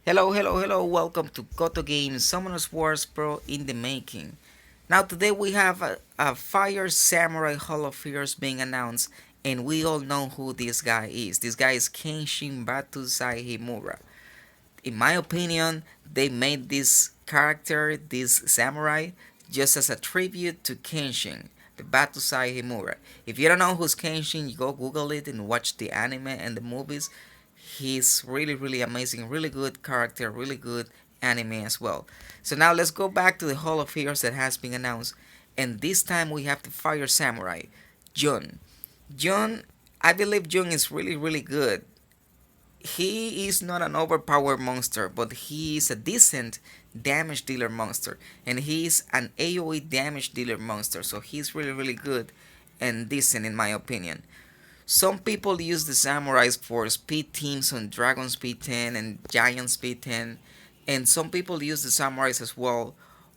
Hello, hello, hello, welcome to Koto Games Summoners Wars Pro in the making. Now today we have a Fire Samurai Hall of Heroes being announced, and we all know who this guy is. This guy is Kenshin Batusai Himura. In my opinion, they made this character, this samurai, just as a tribute to Kenshin, the Batusai Himura. If you don't know who's Kenshin, you go Google it and watch the anime and the movies. He's really, really amazing, really good character, really good anime as well. So now let's go back to the Hall of Heroes that has been announced, and this time we have the Fire Samurai, Jun. Jun, I believe Jun is really, really good. He is not an overpowered monster, but he is a decent damage dealer monster, and he is an AoE damage dealer monster, so he's really, really good and decent in my opinion. Some people use the samurais for speed teams on Dragon Speed 10 and Giant Speed 10, and some people use the samurais as well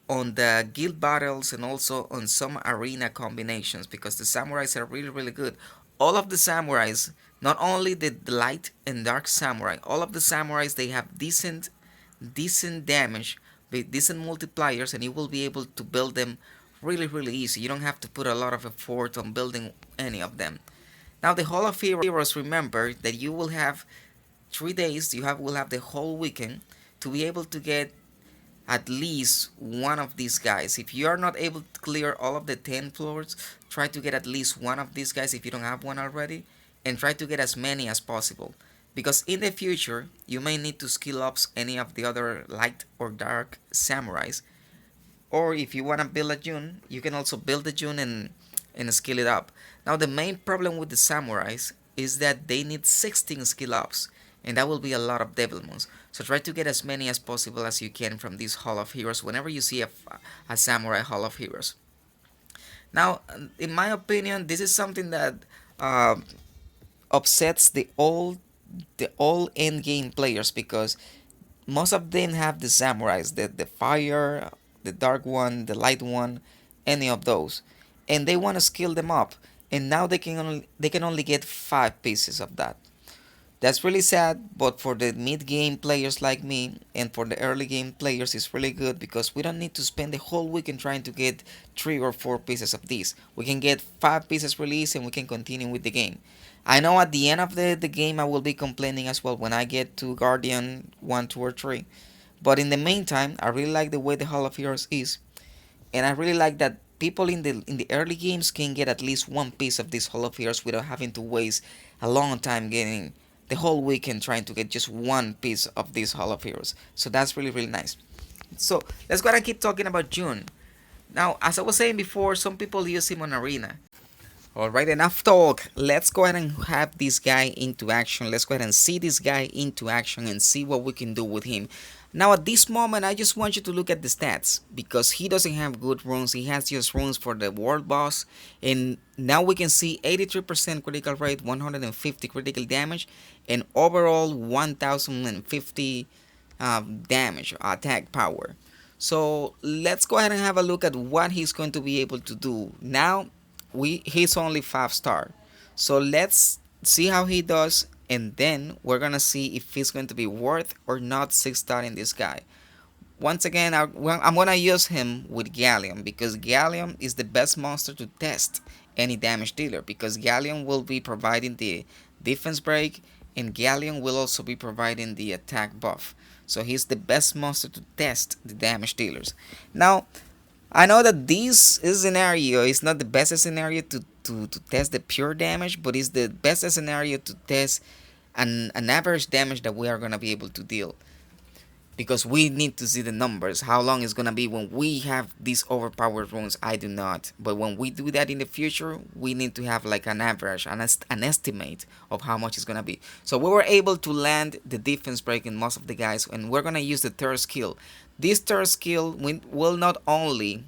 on the guild battles and also on some arena combinations because the samurais are really, really good. All of the samurais, not only the light and dark samurai, all of the samurais, they have decent damage with decent multipliers, and you will be able to build them really, really easy. You don't have to put a lot of effort on building any of them. Now the Hall of Heroes, remember that you will have 3 days, will have the whole weekend to be able to get at least one of these guys. If you are not able to clear all of the 10 floors, try to get at least one of these guys if you don't have one already, and try to get as many as possible. Because in the future, you may need to skill up any of the other light or dark samurais. Or if you want to build a Jun, you can also build a Jun and skill it up. Now the main problem with the samurais is that they need 16 skill ups, and that will be a lot of devilmons. So try to get as many as possible as you can from this Hall of Heroes whenever you see a samurai Hall of Heroes. Now, in my opinion, this is something that uh, upsets the all end game players because most of them have the samurais, the fire, the dark one, the light one, any of those, and they want to skill them up, and now they can only get 5 pieces of that. That's really sad, but for the mid game players like me and for the early game players, it's really good because we don't need to spend the whole weekend trying to get 3 or 4 pieces of these. We can get 5 pieces released and we can continue with the game. I know at the end of the game I will be complaining as well when I get to Guardian 1, 2, or 3. But in the meantime, I really like the way the Hall of Heroes is, and I really like that people in the early games can get at least one piece of this Hall of Heroes without having to waste a long time getting the whole weekend trying to get just one piece of this Hall of Heroes. So that's really, really nice. So let's go ahead and keep talking about June. Now, as I was saying before, some people use him on Arena. Alright, enough talk. Let's go ahead and have this guy into action. Let's go ahead and see this guy into action and see what we can do with him. Now at this moment, I just want you to look at the stats because he doesn't have good runes. He has just runes for the world boss, and now we can see 83% critical rate, 150 critical damage, and overall 1050 damage attack power. So let's go ahead and have a look at what he's going to be able to do. Now he's only 5 star, so let's see how he does, and then we're gonna see if he's going to be worth or not 6 star in this guy. Once again, I'm gonna use him with Galleon because Galleon is the best monster to test any damage dealer because Galleon will be providing the defense break, and Galleon will also be providing the attack buff. So he's the best monster to test the damage dealers. Now, I know that this scenario is not the best scenario to test the pure damage, but it's the best scenario to test an average damage that we are going to be able to deal. Because we need to see the numbers, how long it's going to be when we have these overpowered runes. I do not. But when we do that in the future, we need to have like an average, an estimate of how much it's going to be. So we were able to land the defense break in most of the guys, and we're going to use the third skill. This third skill will not only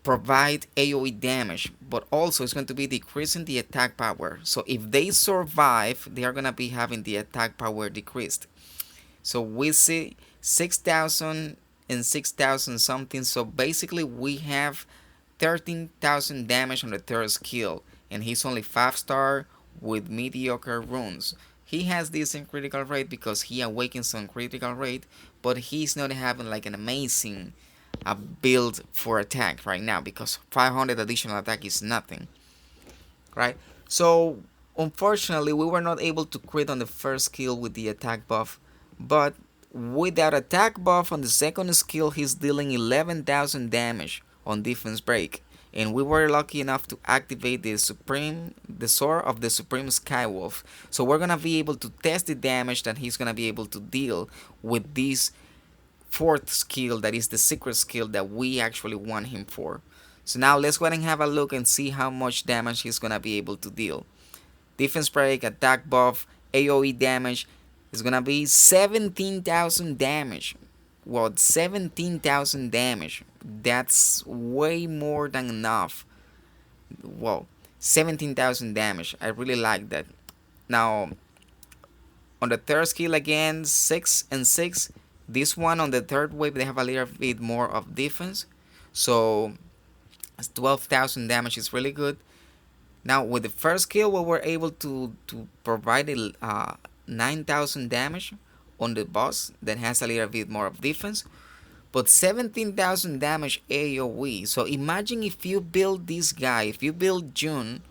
provide AoE damage, but also it's going to be decreasing the attack power. So if they survive, they are going to be having the attack power decreased. So we see 6,000 and 6,000 something. So basically we have 13,000 damage on the third skill, and he's only 5 star with mediocre runes. He has decent critical rate because he awakens on critical rate, but he's not having like an amazing build for attack right now because 500 additional attack is nothing, right? So unfortunately, we were not able to crit on the first skill with the attack buff, but with that attack buff on the second skill, he's dealing 11,000 damage on defense break. And we were lucky enough to activate the sword of the Supreme Skywolf. So we're gonna be able to test the damage that he's gonna be able to deal with this fourth skill, that is the secret skill that we actually want him for. So now let's go ahead and have a look and see how much damage he's gonna be able to deal. Defense break, attack buff, AoE damage is gonna be 17,000 damage. Well, 17,000 damage. That's way more than enough. Well, 17,000 damage. I really like that. Now, on the third skill again, 6 and 6. This one on the third wave, they have a little bit more of defense. So, 12,000 damage is really good. Now, with the first skill, we were able to provide 9,000 damage on the boss that has a little bit more of defense. But 17,000 damage AoE. So imagine if you build this guy, if you build Jun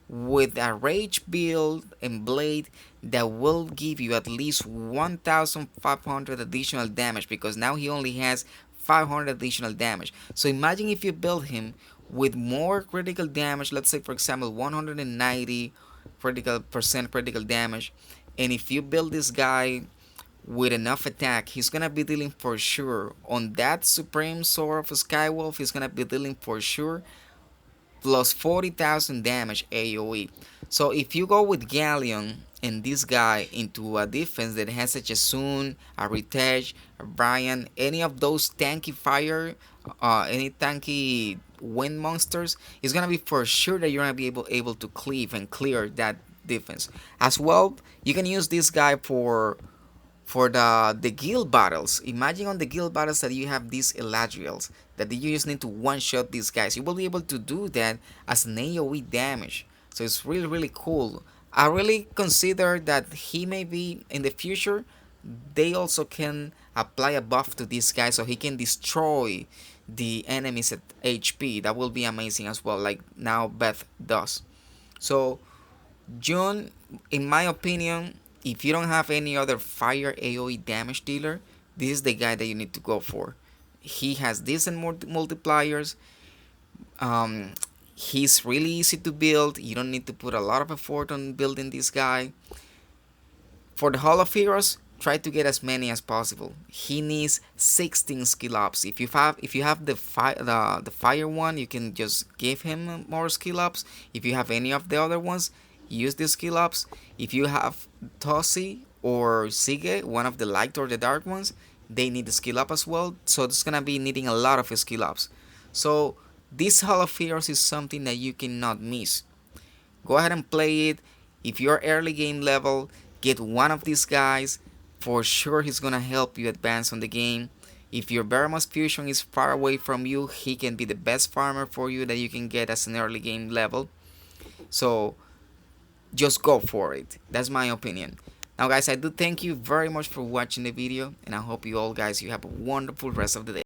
with a rage build and blade that will give you at least 1,500 additional damage, because now he only has 500 additional damage. So imagine if you build him with more critical damage, let's say for example 190 critical damage, and if you build this guy with enough attack, he's gonna be dealing for sure on that Supreme Sword of Skywolf. He's gonna be dealing for sure plus 40,000 damage AoE. So if you go with Galleon and this guy into a defense that has a Jasun, a Ritej, a Brian, any of those tanky fire, any tanky wind monsters, it's gonna be for sure that you're gonna be able to cleave and clear that defense. As well, you can use this guy for the guild battles. Imagine on the guild battles that you have these Eladriels, that you just need to one-shot these guys. You will be able to do that as an AoE damage. So it's really cool. I really consider that he may be in the future, they also can apply a buff to this guy so he can destroy the enemies at HP. That will be amazing as well, like now Beth does. So Jun, in my opinion, if you don't have any other fire AoE damage dealer, this is the guy that you need to go for. He has decent multipliers. He's really easy to build. You don't need to put a lot of effort on building this guy. For the Hall of Heroes, try to get as many as possible. He needs 16 skill ups. If you have the fire one, you can just give him more skill ups. If you have any of the other ones, use the skill ups. If you have Tosi or Sige, one of the light or the dark ones, they need the skill up as well. So it's gonna be needing a lot of skill ups. So this Hall of Heroes is something that you cannot miss. Go ahead and play it. If you're early game level, get one of these guys. For sure he's gonna help you advance on the game. If your Beramos Fusion is far away from you, he can be the best farmer for you that you can get as an early game level. So just go for it. That's my opinion. Now guys, I do thank you very much for watching the video, and I hope you all guys you have a wonderful rest of the day.